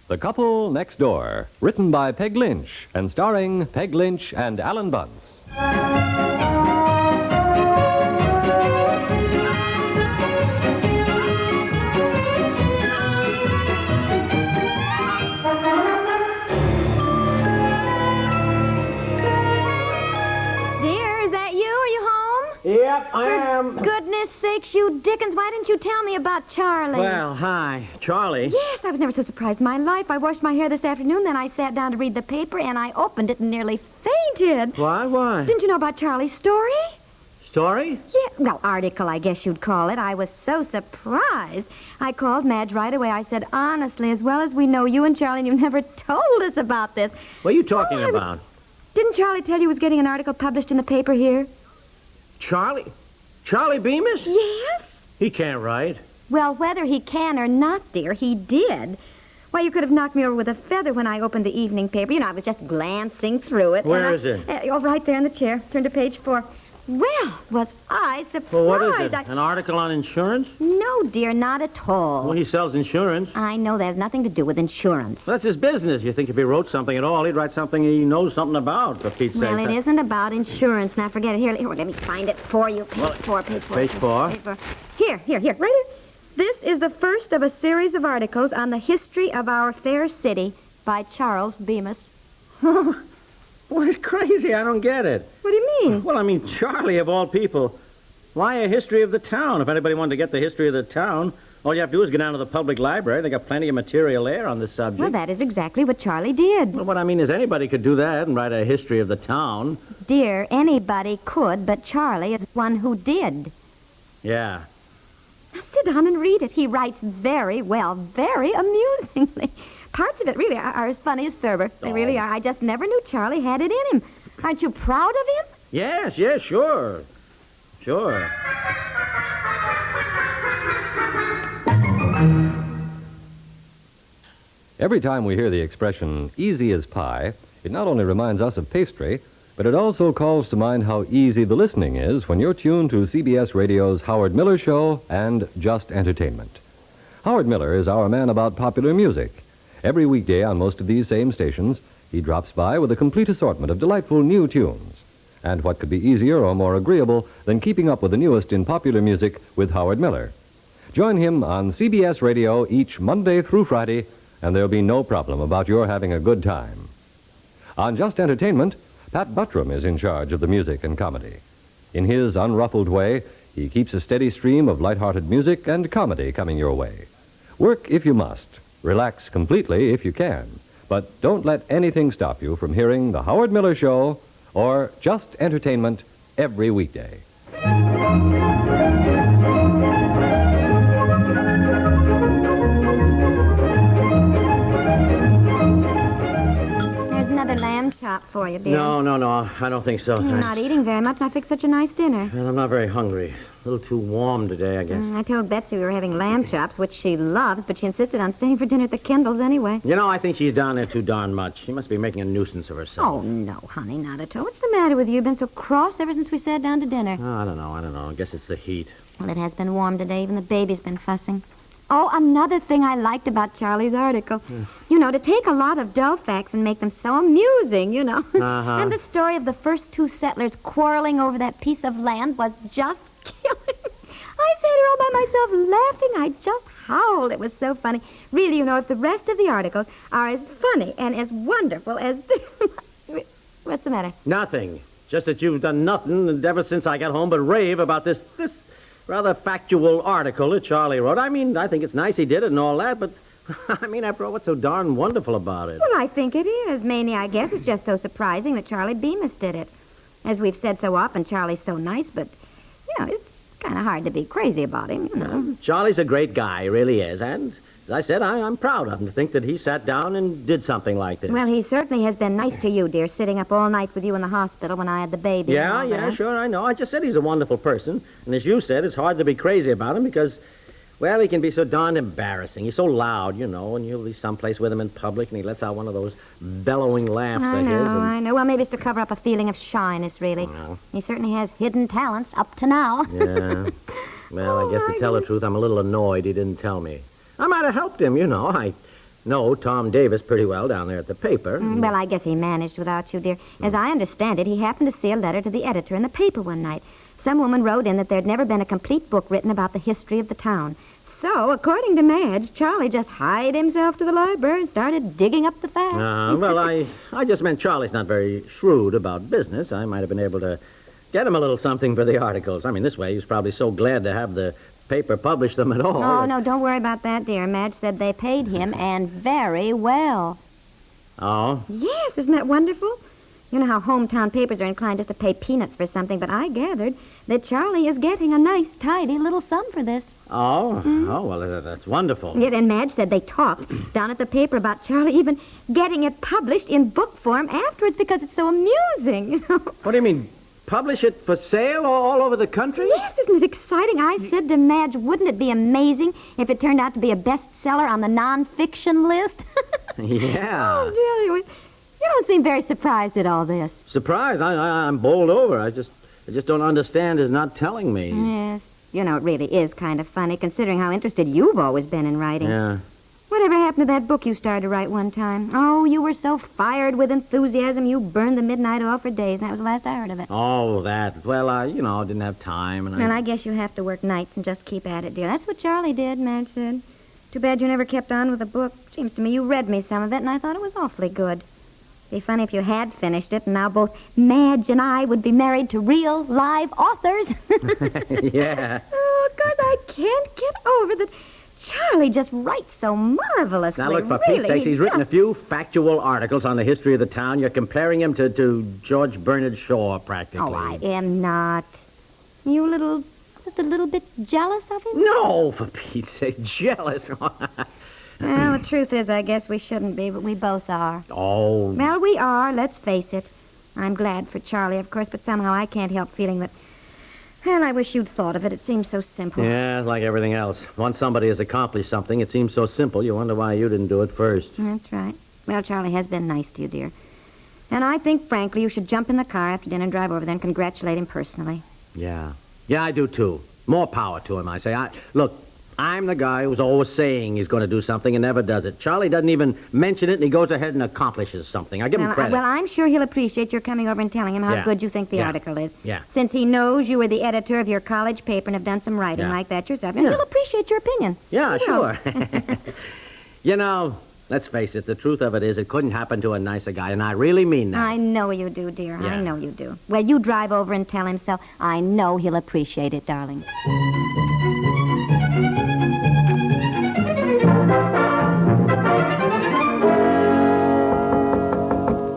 The Couple Next Door, written by Peg Lynch and starring Peg Lynch and Alan Bunce. Yep, I am. For goodness sakes, you Dickens, why didn't you tell me about Charlie? Well, hi. Charlie? Yes, I was never so surprised in my life. I washed my hair this afternoon, then I sat down to read the paper, and I opened it and nearly fainted. Why? Didn't you know about Charlie's story? Story? Yeah, well, article, I guess you'd call it. I was so surprised. I called Madge right away. I said, honestly, as well as we know you and Charlie, and you never told us about this. What are you talking about? Didn't Charlie tell you he was getting an article published in the paper here? Charlie? Charlie Bemis? Yes. He can't write. Well, whether he can or not, dear, he did. Why, you could have knocked me over with a feather when I opened the evening paper. You know, I was just glancing through it. Where is it? Oh, right there in the chair. Turn to page 4. Well, was I surprised. Well, what is it? An article on insurance? No, dear, not at all. Well, he sells insurance. I know that has nothing to do with insurance. Well, that's his business. You think if he wrote something at all, he'd write something he knows something about, for Pete's sake. Well, it isn't about insurance. Now, forget it. Here, let me find it for you. Page 4. Page 4. Here, right here. This is the first of a series of articles on the history of our fair city by Charles Bemis. Well, it's crazy. I don't get it. What do you mean? Well, I mean, Charlie, of all people, why a history of the town? If anybody wanted to get the history of the town, all you have to do is go down to the public library. They got plenty of material there on this subject. Well, that is exactly what Charlie did. Well, what I mean is anybody could do that and write a history of the town. Dear, anybody could, but Charlie is one who did. Yeah. Now, sit down and read it. He writes very well, very amusingly. Parts of it really are as funny as Thurber. They really are. I just never knew Charlie had it in him. Aren't you proud of him? Yes, sure. Sure. Every time we hear the expression, easy as pie, it not only reminds us of pastry, but it also calls to mind how easy the listening is when you're tuned to CBS Radio's Howard Miller Show and Just Entertainment. Howard Miller is our man about popular music. Every weekday on most of these same stations, he drops by with a complete assortment of delightful new tunes. And what could be easier or more agreeable than keeping up with the newest in popular music with Howard Miller? Join him on CBS Radio each Monday through Friday, and there'll be no problem about your having a good time. On Just Entertainment, Pat Buttram is in charge of the music and comedy. In his unruffled way, he keeps a steady stream of light-hearted music and comedy coming your way. Work if you must. Relax completely if you can. But don't let anything stop you from hearing The Howard Miller Show or Just Entertainment every weekday. There's another lamb chop for you, dear. No, I don't think so. You're Thanks. not eating very much, and I fixed such a nice dinner. Well, I'm not very hungry. A little too warm today, I guess. I told Betsy we were having lamb chops, which she loves, but she insisted on staying for dinner at the Kendalls anyway. You know, I think she's down there too darn much. She must be making a nuisance of herself. Oh, no, honey, not at all. What's the matter with you? You've been so cross ever since we sat down to dinner. Oh, I don't know. I guess it's the heat. Well, it has been warm today. Even the baby's been fussing. Oh, another thing I liked about Charlie's article. You know, to take a lot of dull facts and make them so amusing, you know. Uh-huh. And the story of the first 2 settlers quarreling over that piece of land was just killing. I sat here all by myself laughing. I just howled. It was so funny. Really, you know, if the rest of the articles are as funny and as wonderful as... What's the matter? Nothing. Just that you've done nothing ever since I got home but rave about this rather factual article that Charlie wrote. I mean, I think it's nice he did it and all that, but, I mean, after all, what's so darn wonderful about it? Well, I think it is. Mainly, I guess it's just so surprising that Charlie Bemis did it. As we've said so often, Charlie's so nice, but, you know, it's kind of hard to be crazy about him, you know. Charlie's a great guy, he really is, and... As I said, I'm proud of him to think that he sat down and did something like this. Well, he certainly has been nice to you, dear, sitting up all night with you in the hospital when I had the baby. Yeah, sure, I know. I just said he's a wonderful person. And as you said, it's hard to be crazy about him because, well, he can be so darned embarrassing. He's so loud, you know, and you'll be someplace with him in public and he lets out one of those bellowing laughs of his. I know. Well, maybe it's to cover up a feeling of shyness, really. Well. He certainly has hidden talents up to now. Yeah. Well, I guess to tell the truth, I'm a little annoyed he didn't tell me. I might have helped him, you know. I know Tom Davis pretty well down there at the paper. Well, I guess he managed without you, dear. As I understand it, he happened to see a letter to the editor in the paper one night. Some woman wrote in that there'd never been a complete book written about the history of the town. So, according to Madge, Charlie just hied himself to the library and started digging up the facts. Well, I just meant Charlie's not very shrewd about business. I might have been able to get him a little something for the articles. I mean, this way, he was probably so glad to have the paper publish them at all. Oh, no, don't worry about that, dear. Madge said they paid him, and very well. Oh? Yes, isn't that wonderful? You know how hometown papers are inclined just to pay peanuts for something, but I gathered that Charlie is getting a nice, tidy little sum for this. Oh? Oh, well, that's wonderful. Yeah, and Madge said they talked down at the paper about Charlie even getting it published in book form afterwards because it's so amusing, you know. What do you mean? Publish it for sale all over the country? Yes, isn't it exciting? I said to Madge, wouldn't it be amazing if it turned out to be a bestseller on the nonfiction list? Yeah. Oh, dear. You don't seem very surprised at all this. Surprised? I'm bowled over. I just don't understand his not telling me. Yes. You know, it really is kind of funny, considering how interested you've always been in writing. Yeah. Whatever happened to that book you started to write one time? Oh, you were so fired with enthusiasm, you burned the midnight oil for days, and that was the last I heard of it. Oh, that. Well, I didn't have time, and I guess you have to work nights and just keep at it, dear. That's what Charlie did, Madge said. Too bad you never kept on with the book. Seems to me you read me some of it, and I thought it was awfully good. Be funny if you had finished it, and now both Madge and I would be married to real, live authors. Yeah. Oh, of course, I can't get over that. Charlie just writes so marvelously. Now, look, for really, Pete's sake, he's written a few factual articles on the history of the town. You're comparing him to George Bernard Shaw, practically. Oh, I am not. You just a little bit jealous of him? No, for Pete's sake, jealous. Well, the truth is, I guess we shouldn't be, but we both are. Oh. Well, we are, let's face it. I'm glad for Charlie, of course, but somehow I can't help feeling that... Well, I wish you'd thought of it. It seems so simple. Yeah, like everything else. Once somebody has accomplished something, it seems so simple, you wonder why you didn't do it first. That's right. Well, Charlie has been nice to you, dear. And I think, frankly, you should jump in the car after dinner and drive over there and congratulate him personally. Yeah. Yeah, I do, too. More power to him, I say. Look, I'm the guy who's always saying he's going to do something and never does it. Charlie doesn't even mention it, and he goes ahead and accomplishes something. I give him credit. Well, I'm sure he'll appreciate your coming over and telling him how good you think the article is. Yeah. Since he knows you were the editor of your college paper and have done some writing like that yourself. And he'll appreciate your opinion. Yeah, sure. You know, let's face it, the truth of it is it couldn't happen to a nicer guy, and I really mean that. I know you do, dear. Yeah. I know you do. Well, you drive over and tell him so. I know he'll appreciate it, darling.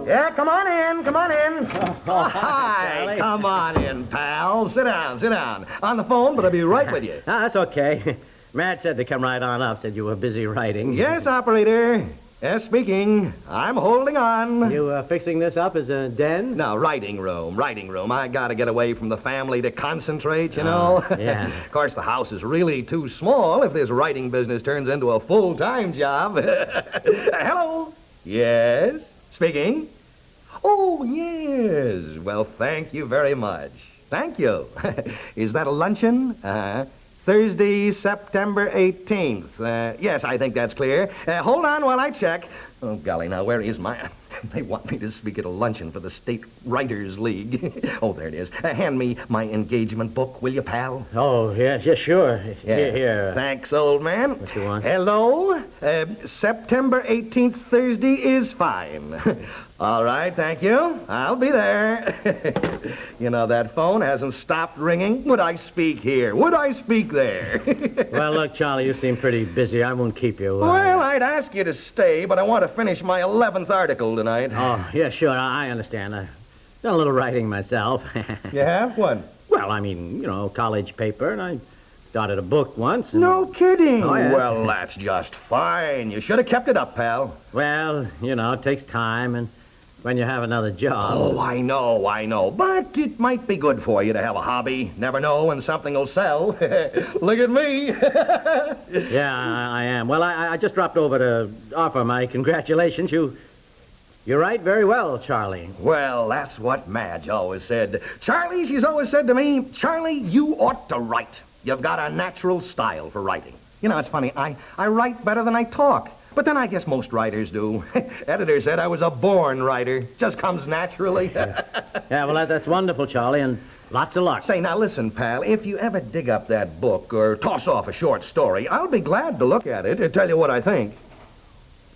Yeah, come on in, come on in. Hi, Hi, come on in, pal. Sit down. On the phone, but I'll be right with you. That's okay. Matt said to come right on up, said you were busy writing. Yes, operator. Yes, speaking. I'm holding on. You fixing this up as a den? No, writing room. I gotta get away from the family to concentrate, you know? Yeah. Of course, the house is really too small if this writing business turns into a full-time job. Hello? Yes? Speaking? Oh, yes. Well, thank you very much. Thank you. Is that a luncheon? Thursday, September 18th. Yes, I think that's clear. Hold on while I check. Oh, golly, now, where is my... They want me to speak at a luncheon for the State Writers League. Oh, there it is. Hand me my engagement book, will you, pal? Oh, yes, sure. Yeah. Here. Thanks, old man. What you want? Hello? September 18th, Thursday is fine. All right, thank you. I'll be there. You know, that phone hasn't stopped ringing. Would I speak here? Would I speak there? Well, look, Charlie, you seem pretty busy. I won't keep you. Well, I'd ask you to stay, but I want to finish my 11th article tonight. Oh, yeah, sure. I understand. I've done a little writing myself. You have? What? Well, I mean, college paper, and I started a book once. And... No kidding. Oh, yeah. Well, that's just fine. You should have kept it up, pal. Well, it takes time, and when you have another job... Oh, I know. But it might be good for you to have a hobby. Never know when something will sell. Look at me. Yeah, I am. Well, I just dropped over to offer my congratulations. You write very well, Charlie. Well, that's what Madge always said. Charlie, she's always said to me, Charlie, you ought to write. You've got a natural style for writing. You know, it's funny. I write better than I talk. But then I guess most writers do. Editor said I was a born writer. Just comes naturally. Yeah, well, that's wonderful, Charlie, and lots of luck. Say, now listen, pal. If you ever dig up that book or toss off a short story, I'll be glad to look at it and tell you what I think.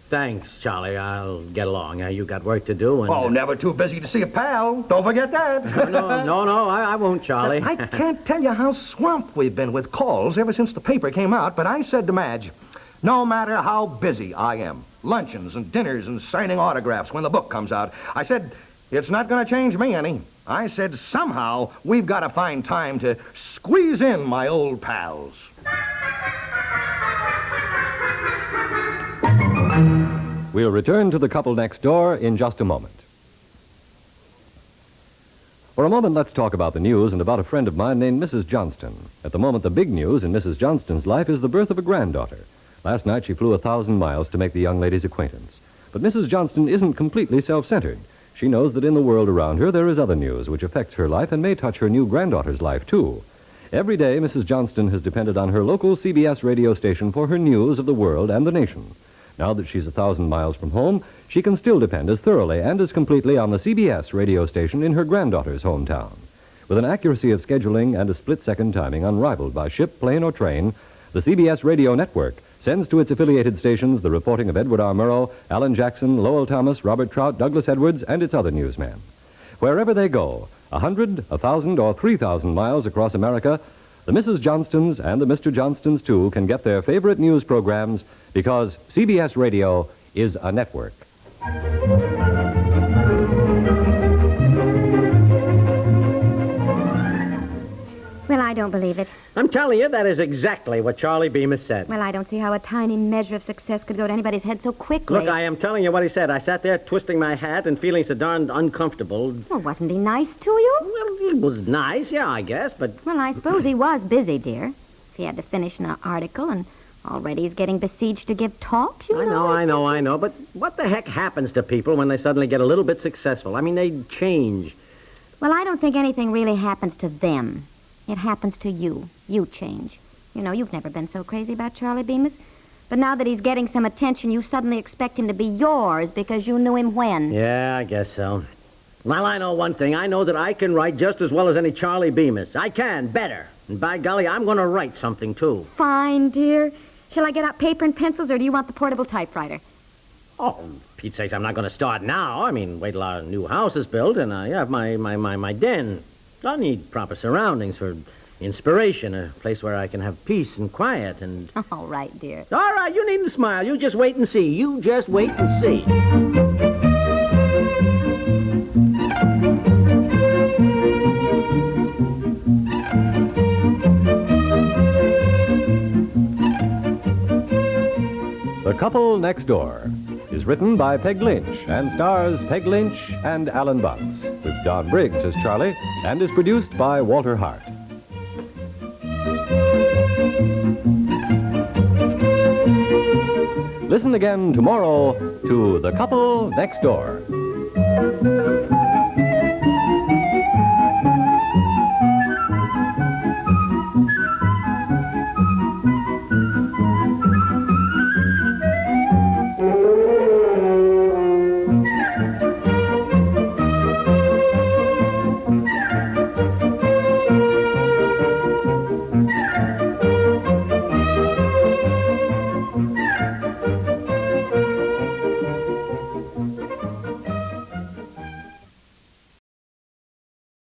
Thanks, Charlie. I'll get along. You got work to do, and... Oh, never too busy to see a pal. Don't forget that. No, I won't, Charlie. I can't tell you how swamped we've been with calls ever since the paper came out, but I said to Madge, no matter how busy I am, luncheons and dinners and signing autographs when the book comes out, I said, it's not going to change me any. I said, somehow we've got to find time to squeeze in my old pals. We'll return to The Couple Next Door in just a moment. For a moment, let's talk about the news and about a friend of mine named Mrs. Johnston. At the moment, the big news in Mrs. Johnston's life is the birth of a granddaughter. Last night, she flew 1,000 miles to make the young lady's acquaintance. But Mrs. Johnston isn't completely self-centered. She knows that in the world around her, there is other news which affects her life and may touch her new granddaughter's life, too. Every day, Mrs. Johnston has depended on her local CBS radio station for her news of the world and the nation. Now that she's 1,000 miles from home, she can still depend as thoroughly and as completely on the CBS radio station in her granddaughter's hometown. With an accuracy of scheduling and a split-second timing unrivaled by ship, plane, or train, the CBS radio network sends to its affiliated stations the reporting of Edward R. Murrow, Alan Jackson, Lowell Thomas, Robert Trout, Douglas Edwards, and its other newsmen. Wherever they go, 100, 1,000, or 3,000 miles across America, the Mrs. Johnstons and the Mr. Johnstons, too, can get their favorite news programs because CBS Radio is a network. Well, I don't believe it. I'm telling you, that is exactly what Charlie Bemis said. Well, I don't see how a tiny measure of success could go to anybody's head so quickly. Look, I am telling you what he said. I sat there twisting my hat and feeling so darned uncomfortable. Well, wasn't he nice to you? Well, he was nice, yeah, I guess, but... Well, I suppose he was busy, dear. If he had to finish an article, and already he's getting besieged to give talks, you know. I know, but what the heck happens to people when they suddenly get a little bit successful? I mean, they change. Well, I don't think anything really happens to them. It happens to you. You change. You know, you've never been so crazy about Charlie Bemis. But now that he's getting some attention, you suddenly expect him to be yours because you knew him when. Yeah, I guess so. Well, I know one thing. I know that I can write just as well as any Charlie Bemis. I can, better. And by golly, I'm going to write something, too. Fine, dear. Shall I get out paper and pencils, or do you want the portable typewriter? Oh, Pete's sakes, I'm not going to start now. I mean, wait till our new house is built and I have my den. I need proper surroundings for inspiration, a place where I can have peace and quiet and... All right, dear. All right, you needn't smile. You just wait and see. You just wait and see. The Couple Next Door is written by Peg Lynch and stars Peg Lynch and Alan Bunce, with Don Briggs as Charlie, and is produced by Walter Hart. Listen again tomorrow to The Couple Next Door.